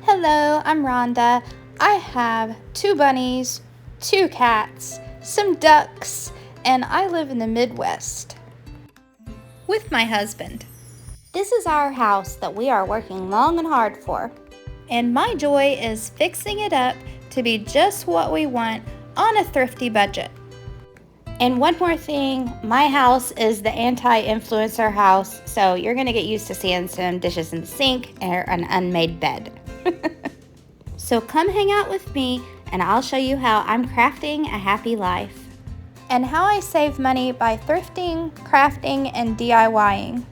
Hello, I'm Rhonda. I have 2 bunnies, 2 cats, some ducks, and I live in the Midwest with my husband. This is our house that we are working long and hard for, and my joy is fixing it up to be just what we want on a thrifty budget. And one more thing, my house is the anti-influencer house, so you're going to get used to seeing some dishes in the sink or an unmade bed. So come hang out with me and I'll show you how I'm crafting a happy life. And how I save money by thrifting, crafting, and DIYing.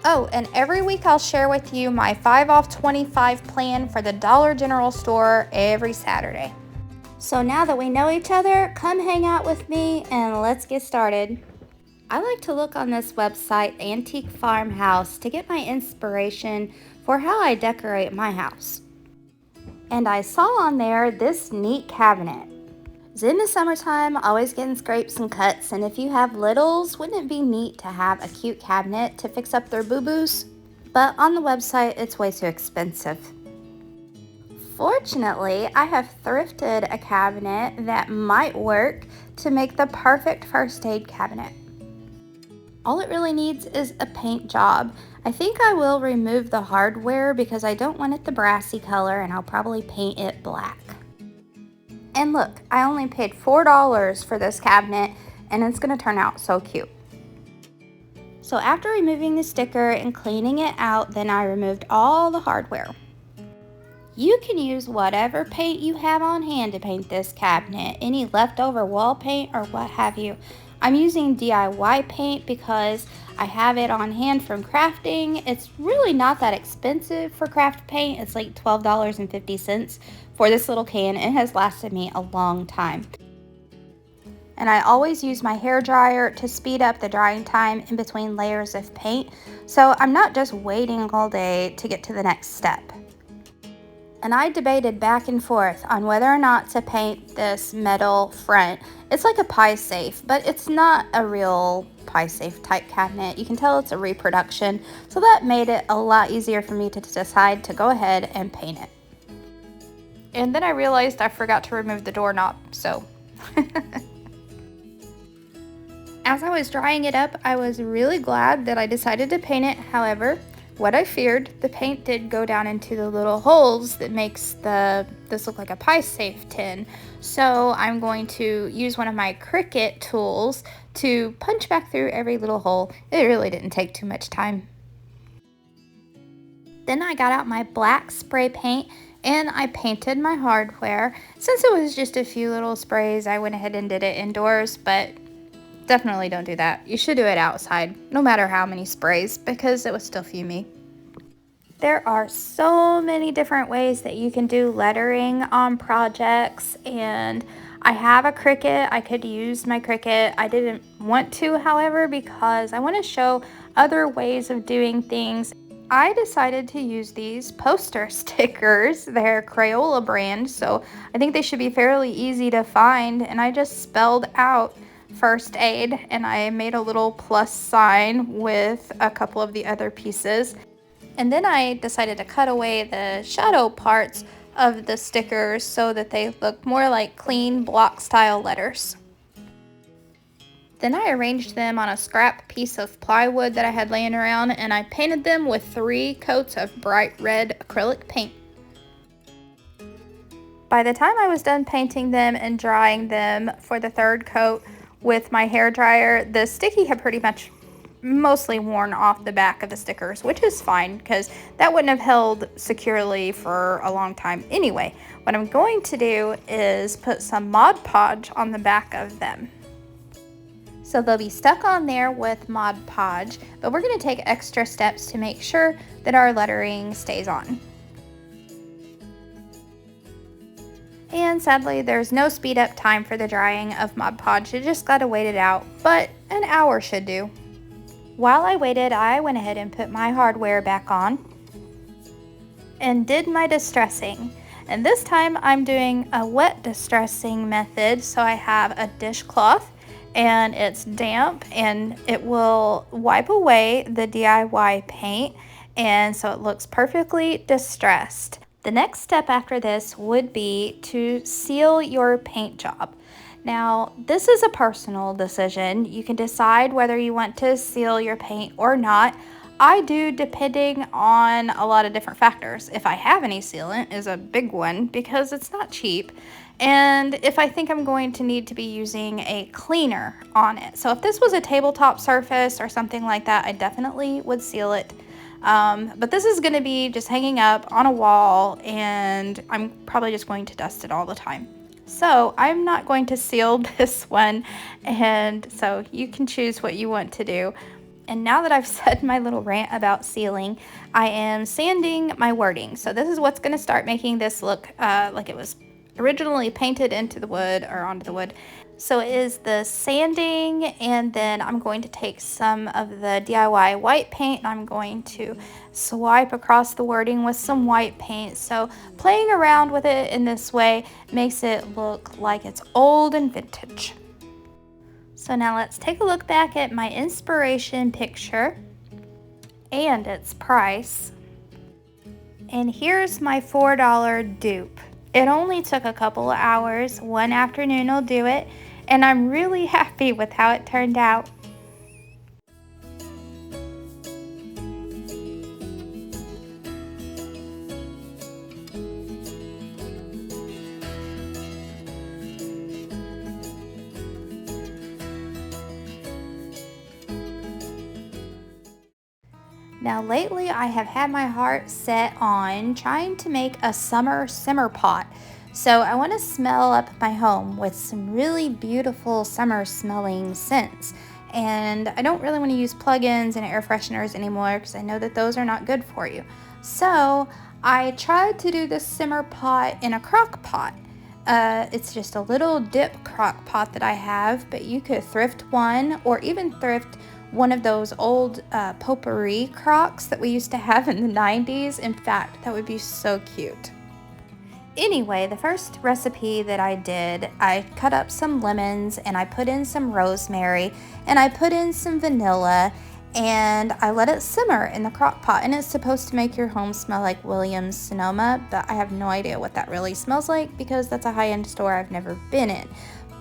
Oh, and every week I'll share with you my 5 off 25 plan for the Dollar General store every Saturday. So now that we know each other, come hang out with me and let's get started. I like to look on this website, Antique Farmhouse, to get my inspiration for how I decorate my house. And I saw on there this neat cabinet. It's in the summertime, always getting scrapes and cuts, and if you have littles, wouldn't it be neat to have a cute cabinet to fix up their boo-boos? But on the website, it's way too expensive. Fortunately, I have thrifted a cabinet that might work to make the perfect first aid cabinet. All it really needs is a paint job. I think I will remove the hardware because I don't want it the brassy color, and I'll probably paint it black. And look, I only paid $4 for this cabinet and it's going to turn out so cute. So after removing the sticker and cleaning it out, then I removed all the hardware. You can use whatever paint you have on hand to paint this cabinet, any leftover wall paint or what have you. I'm using DIY paint because I have it on hand from crafting. It's really not that expensive for craft paint. It's like $12.50 for this little can. It has lasted me a long time. And I always use my hair dryer to speed up the drying time in between layers of paint, so I'm not just waiting all day to get to the next step. And I debated back and forth on whether or not to paint this metal front. It's like a pie safe, but it's not a real pie safe type cabinet. You can tell it's a reproduction, so that made it a lot easier for me to decide to go ahead and paint it. And then I realized I forgot to remove the doorknob, so. As I was drying it up, I was really glad that I decided to paint it. However, what I feared, the paint did go down into the little holes that makes this look like a pie safe tin. So I'm going to use one of my Cricut tools to punch back through every little hole. It really didn't take too much time. Then I got out my black spray paint and I painted my hardware. Since it was just a few little sprays, I went ahead and did it indoors, but definitely don't do that. You should do it outside, no matter how many sprays, because it was still fumey. There are so many different ways that you can do lettering on projects, and I have a Cricut. I could use my Cricut. I didn't want to, however, because I want to show other ways of doing things. I decided to use these poster stickers. They're Crayola brand, so I think they should be fairly easy to find, and I just spelled out first aid and I made a little plus sign with a couple of the other pieces. And then I decided to cut away the shadow parts of the stickers so that they look more like clean block style letters. Then I arranged them on a scrap piece of plywood that I had laying around, and I painted them with 3 coats of bright red acrylic paint. By the time I was done painting them and drying them for the 3rd coat with my hair dryer, the sticky had pretty much mostly worn off the back of the stickers, which is fine because that wouldn't have held securely for a long time anyway. What I'm going to do is put some Mod Podge on the back of them. So they'll be stuck on there with Mod Podge, but we're going to take extra steps to make sure that our lettering stays on. And sadly, there's no speed up time for the drying of Mod Podge. You just gotta wait it out, but an hour should do. While I waited, I went ahead and put my hardware back on and did my distressing. And this time I'm doing a wet distressing method. So I have a dishcloth and it's damp and it will wipe away the DIY paint and so it looks perfectly distressed. The next step after this would be to seal your paint job. Now, this is a personal decision. You can decide whether you want to seal your paint or not. I do, depending on a lot of different factors. If I have any sealant is a big one because it's not cheap. And if I think I'm going to need to be using a cleaner on it. So if this was a tabletop surface or something like that, I definitely would seal it. But this is going to be just hanging up on a wall, and I'm probably just going to dust it all the time. So I'm not going to seal this one, and so you can choose what you want to do. And now that I've said my little rant about sealing, I am sanding my wording. So this is what's going to start making this look like it was originally painted into the wood or onto the wood. So it is the sanding, and then I'm going to take some of the DIY white paint and I'm going to swipe across the wording with some white paint. So playing around with it in this way makes it look like it's old and vintage. So now let's take a look back at my inspiration picture and its price. And here's my $4 dupe. It only took a couple of hours. One afternoon will do it, and I'm really happy with how it turned out. Now lately I have had my heart set on trying to make a summer simmer pot. So I want to smell up my home with some really beautiful summer smelling scents. And I don't really want to use plug-ins and air fresheners anymore because I know that those are not good for you. So I tried to do this simmer pot in a crock pot. It's just a little dip crock pot that I have, but you could thrift one or even thrift one of those old potpourri crocks that we used to have in the 90s. In fact, that would be so cute. Anyway, the first recipe that I did, I cut up some lemons and I put in some rosemary and I put in some vanilla and I let it simmer in the crock pot. And it's supposed to make your home smell like Williams Sonoma, but I have no idea what that really smells like because that's a high-end store I've never been in.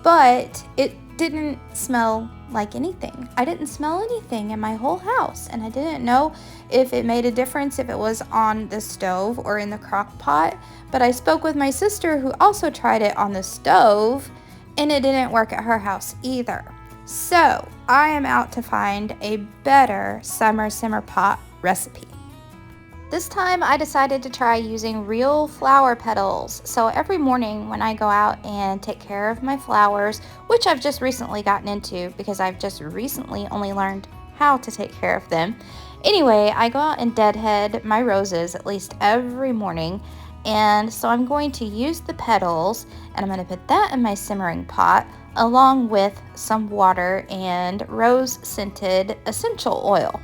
But it didn't smell like anything. I didn't smell anything in my whole house, and I didn't know if it made a difference if it was on the stove or in the crock pot. But I spoke with my sister who also tried it on the stove, and it didn't work at her house either. So I am out to find a better summer simmer pot recipe. This time I decided to try using real flower petals. So every morning when I go out and take care of my flowers, which I've just recently gotten into because I've just recently only learned how to take care of them. Anyway, I go out and deadhead my roses at least every morning. And so I'm going to use the petals and I'm going to put that in my simmering pot along with some water and rose scented essential oil.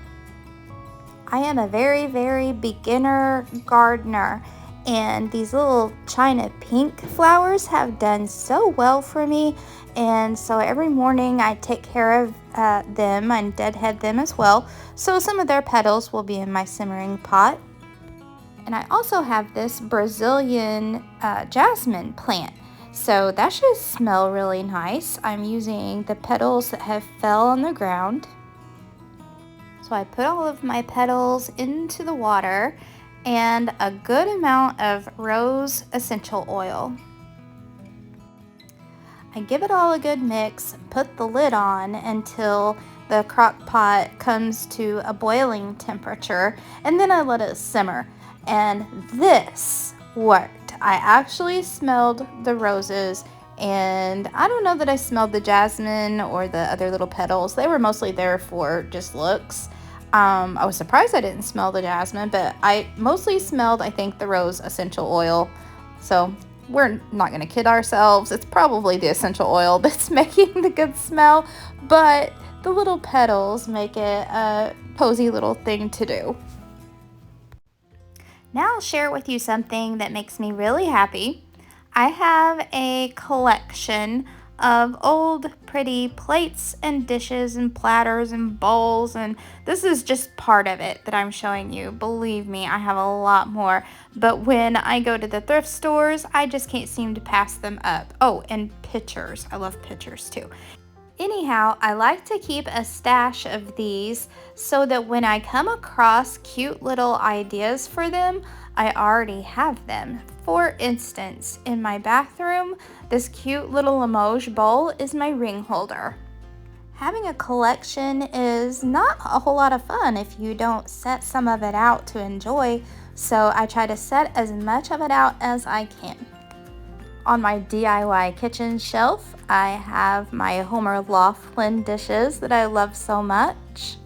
I am a very, very beginner gardener, and these little China pink flowers have done so well for me, and so every morning I take care of them and deadhead them as well, so some of their petals will be in my simmering pot. And I also have this Brazilian jasmine plant, so that should smell really nice. I'm using the petals that have fell on the ground. So I put all of my petals into the water and a good amount of rose essential oil. I give it all a good mix, put the lid on until the crock pot comes to a boiling temperature, and then I let it simmer. And this worked. I actually smelled the roses, and I don't know that I smelled the jasmine or the other little petals. They were mostly there for just looks. I was surprised I didn't smell the jasmine, but I mostly smelled, I think, the rose essential oil. So we're not going to kid ourselves. It's probably the essential oil that's making the good smell, but the little petals make it a cozy little thing to do. Now I'll share with you something that makes me really happy. I have a collection of old pretty plates and dishes and platters and bowls, and this is just part of it that I'm showing you. Believe me, I have a lot more, but when I go to the thrift stores, I just can't seem to pass them up. Oh, and pictures. I love pictures too. Anyhow, I like to keep a stash of these so that when I come across cute little ideas for them, I already have them. For instance, in my bathroom, this cute little emoji bowl is my ring holder. Having a collection is not a whole lot of fun if you don't set some of it out to enjoy, so I try to set as much of it out as I can. On my DIY kitchen shelf, I have my Homer Laughlin dishes that I love so much.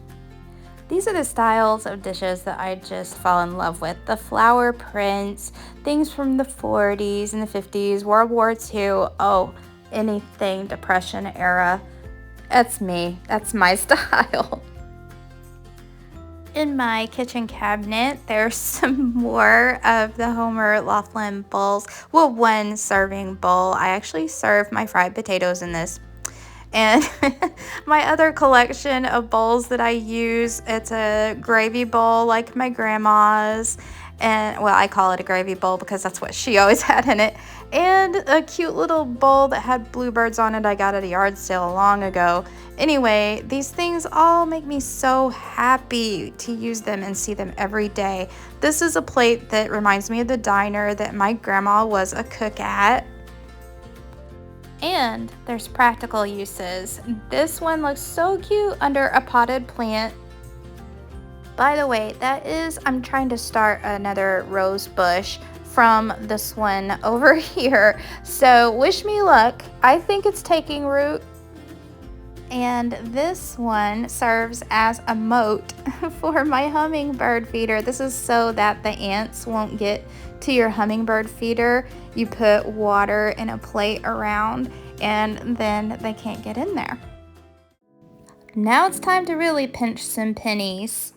These are the styles of dishes that I just fall in love with. The flower prints, things from the 40s and the 50s, World War II, oh, anything Depression era. That's me, that's my style. In my kitchen cabinet, there's some more of the Homer Laughlin bowls. Well, one serving bowl. I actually serve my fried potatoes in this. And my other collection of bowls that I use, it's a gravy bowl like my grandma's. And well, I call it a gravy bowl because that's what she always had in it. And a cute little bowl that had bluebirds on it I got at a yard sale long ago. Anyway, these things all make me so happy to use them and see them every day. This is a plate that reminds me of the diner that my grandma was a cook at. And there's practical uses. This one looks so cute under a potted plant. By the way, I'm trying to start another rose bush from this one over here. So wish me luck. I think it's taking root. And this one serves as a moat for my hummingbird feeder. This is so that the ants won't get to your hummingbird feeder. You put water in a plate around and then they can't get in there. Now it's time to really pinch some pennies.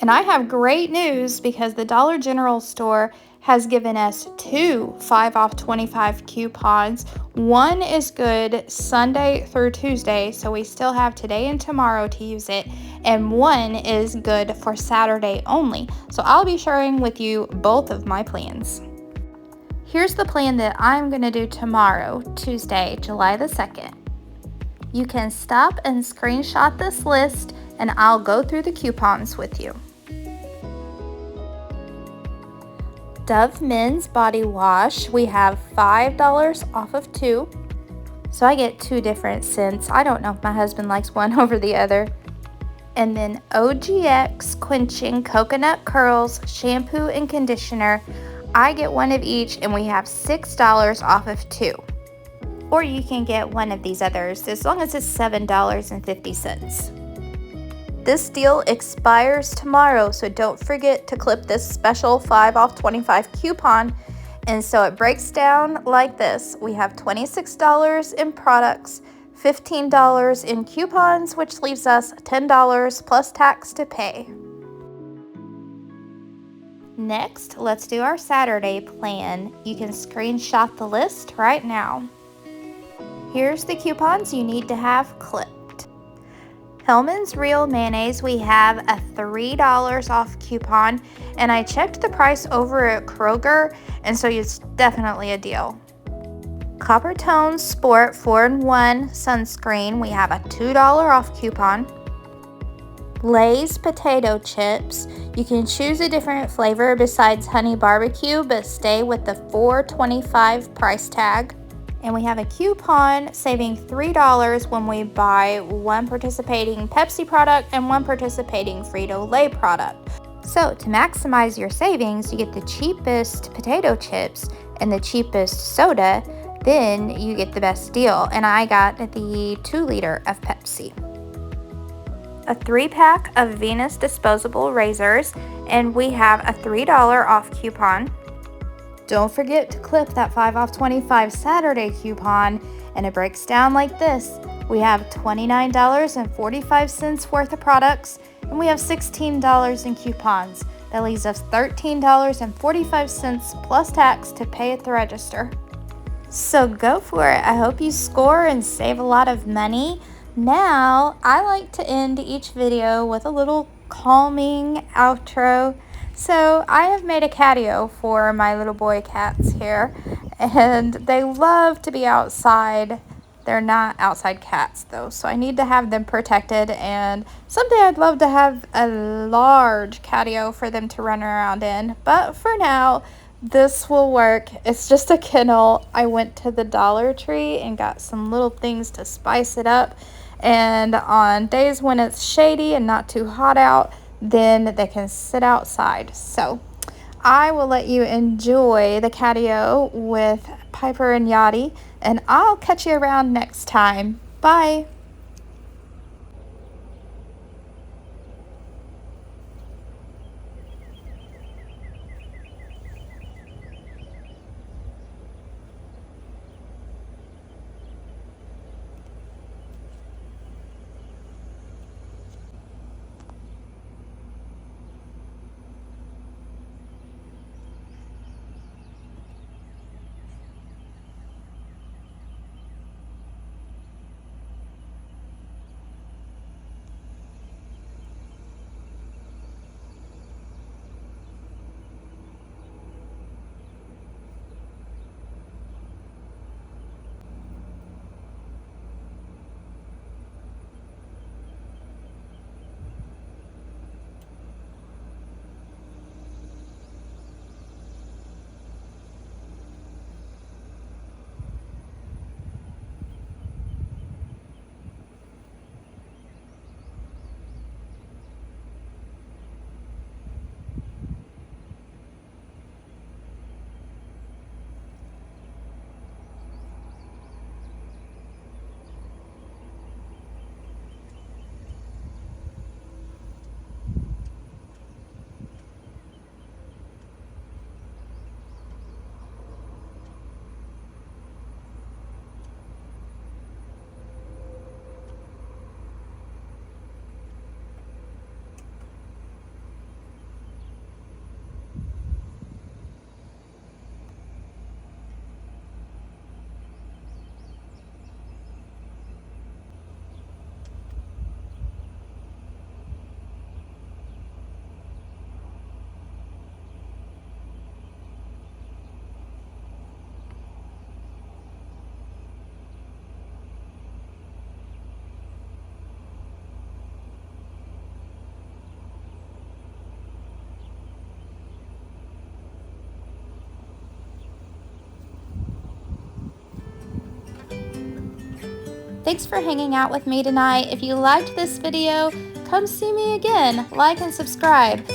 And I have great news because the Dollar General store has given us 2 5 off 25 coupons. One is good Sunday through Tuesday, so we still have today and tomorrow to use it, and one is good for Saturday only. So I'll be sharing with you both of my plans. Here's the plan that I'm going to do tomorrow, Tuesday, July the 2nd. You can stop and screenshot this list and I'll go through the coupons with you. Dove Men's Body Wash, we have $5 off of 2. So I get 2 different scents. I don't know if my husband likes one over the other. And then OGX Quenching Coconut Curls Shampoo and Conditioner. I get one of each and we have $6 off of 2. Or you can get one of these others as long as it's $7.50. This deal expires tomorrow, so don't forget to clip this special 5 off 25 coupon. And so it breaks down like this. We have $26 in products, $15 in coupons, which leaves us $10 plus tax to pay. Next, let's do our Saturday plan. You can screenshot the list right now. Here's the coupons you need to have clipped. Hellmann's Real Mayonnaise, we have a $3 off coupon, and I checked the price over at Kroger, and so it's definitely a deal. Copper Tone Sport 4-in-1 Sunscreen, we have a $2 off coupon. Lay's potato chips, you can choose a different flavor besides honey barbecue, but stay with the $4.25 price tag. And we have a coupon saving $3 when we buy one participating Pepsi product and one participating Frito-Lay product. So to maximize your savings, you get the cheapest potato chips and the cheapest soda, then you get the best deal. And I got the 2-liter of Pepsi. A 3-pack of Venus disposable razors, and we have a $3 off coupon. Don't forget to clip that 5 off 25 Saturday coupon, and it breaks down like this. We have $29.45 worth of products, and we have $16 in coupons. That leaves us $13.45 plus tax to pay at the register. So go for it. I hope you score and save a lot of money. Now, I like to end each video with a little calming outro. So I have made a catio for my little boy cats here, and they love to be outside. They're not outside cats though, so I need to have them protected, and someday I'd love to have a large catio for them to run around in. But for now, this will work. It's just a kennel. I went to the Dollar Tree and got some little things to spice it up. And on days when it's shady and not too hot out, then they can sit outside. So I will let you enjoy the catio with Piper and Yachty, and I'll catch you around next time. Bye. Thanks for hanging out with me tonight. If you liked this video, come see me again. Like and subscribe.